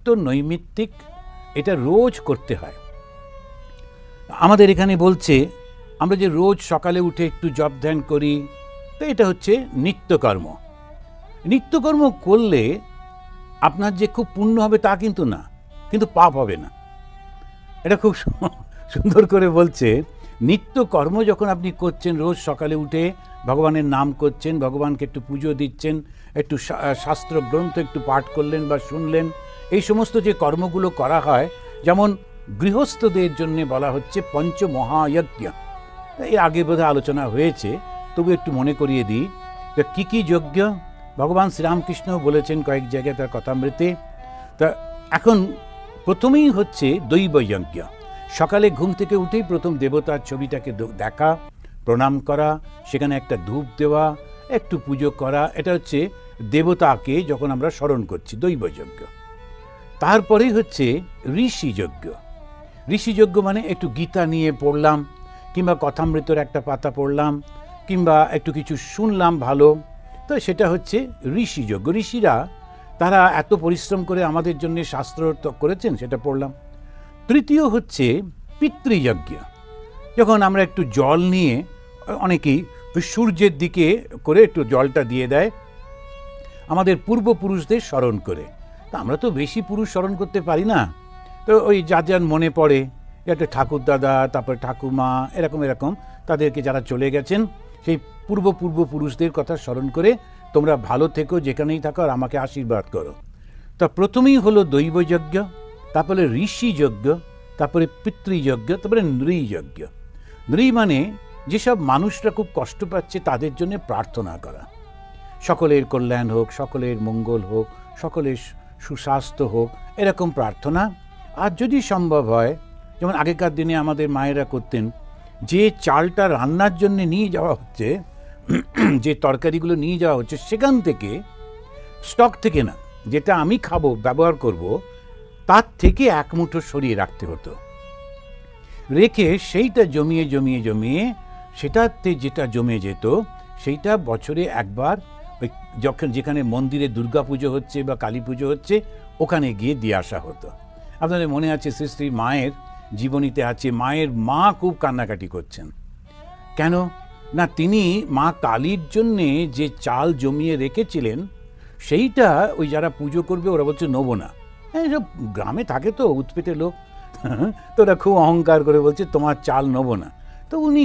নিত্য নৈমিত্তিক, এটা রোজ করতে হয়। আমাদের এখানে বলছে আমরা যে রোজ সকালে উঠে একটু জপ ধ্যান করি, তো এটা হচ্ছে নিত্যকর্ম। নিত্যকর্ম করলে আপনার যে খুব পুণ্য হবে তা কিন্তু না, কিন্তু পাপ হবে না। এটা খুব সুন্দর করে বলছে, নিত্যকর্ম যখন আপনি করছেন, রোজ সকালে উঠে ভগবানের নাম করছেন, ভগবানকে একটু পুজো দিচ্ছেন, একটু শাস্ত্র গ্রন্থ একটু পাঠ করলেন বা শুনলেন, এই সমস্ত যে কর্মগুলো করা হয়, যেমন গৃহস্থদের জন্য বলা হচ্ছে পঞ্চমহাযজ্ঞ। এর আগে বোধহয় আলোচনা হয়েছে, তবু একটু মনে করিয়ে দিই। কী কী যজ্ঞ ভগবান শ্রীরামকৃষ্ণ বলেছেন কয়েক জায়গায় তার কথামৃতে। তা এখন প্রথমেই হচ্ছে দৈবযজ্ঞ। সকালে ঘুম থেকে উঠেই প্রথম দেবতার ছবিটাকে দেখা, প্রণাম করা, সেখানে একটা ধূপ দেওয়া, একটু পুজো করা, এটা হচ্ছে দেবতাকে যখন আমরা স্মরণ করছি, দৈবযজ্ঞ। তারপরেই হচ্ছে ঋষিযজ্ঞ। ঋষিযজ্ঞ মানে একটু গীতা নিয়ে পড়লাম, কিংবা কথামৃতের একটা পাতা পড়লাম, কিংবা একটু কিছু শুনলাম ভালো, তো সেটা হচ্ছে ঋষিযজ্ঞ। ঋষিরা তারা এত পরিশ্রম করে আমাদের জন্য শাস্ত্র করেছেন, সেটা পড়লাম। তৃতীয় হচ্ছে পিতৃযজ্ঞ। যখন আমরা একটু জল নিয়ে, অনেকেই সূর্যের দিকে করে একটু জলটা দিয়ে দেয় আমাদের পূর্বপুরুষদের স্মরণ করে। তা আমরা তো বেশি পুরুষ স্মরণ করতে পারি না, তো ওই যার মনে পড়ে, একটা ঠাকুরদাদা, তারপরে ঠাকুমা, এরকম তাদেরকে যারা চলে গেছেন, সেই পূর্বপুরুষদের কথা স্মরণ করে তোমরা ভালো থেকো, যেখানেই থাকো, আর আমাকে আশীর্বাদ করো। তা প্রথমেই হলো দৈবযজ্ঞ, তারপরে ঋষিযজ্ঞ, তারপরে পিতৃযজ্ঞ, তারপরে নৃযজ্ঞ। নৃ মানে যেসব মানুষরা খুব কষ্ট পাচ্ছে তাদের জন্য প্রার্থনা করা, সকলের কল্যাণ হোক, সকলের মঙ্গল হোক, সকলের সুস্বাস্থ্য হোক, এরকম প্রার্থনা। আর যদি সম্ভব হয়, যেমন আগেকার দিনে আমাদের মায়েরা করতেন, যে চালটা রান্নার জন্য নিয়ে যাওয়া হচ্ছে, যে তরকারিগুলো নিয়ে যাওয়া হচ্ছে, সেখান থেকে, স্টক থেকে না, যেটা আমি খাবো, ব্যবহার করব, তার থেকে এক মুঠো সরিয়ে রাখতে হতো, রেখে সেইটা জমিয়ে সেটাতে যেটা জমে যেত, সেইটা বছরে একবার ওই যেখানে মন্দিরে দুর্গাপুজো হচ্ছে বা কালী পুজো হচ্ছে, ওখানে গিয়ে দিয়ে আসা হতো। আপনাদের মনে আছে শ্রী শ্রী মায়ের জীবনীতে আছে, মায়ের মা খুব কান্নাকাটি করছেন। কেন না, তিনি মা কালীর জন্যে যে চাল জমিয়ে রেখেছিলেন, সেইটা ওই যারা পুজো করবে ওরা বলছে নেবো না। সব গ্রামে থাকে তো উৎপেতে লোক, তো ওরা খুব অহংকার করে বলছে তোমার চাল নেবো না। তো উনি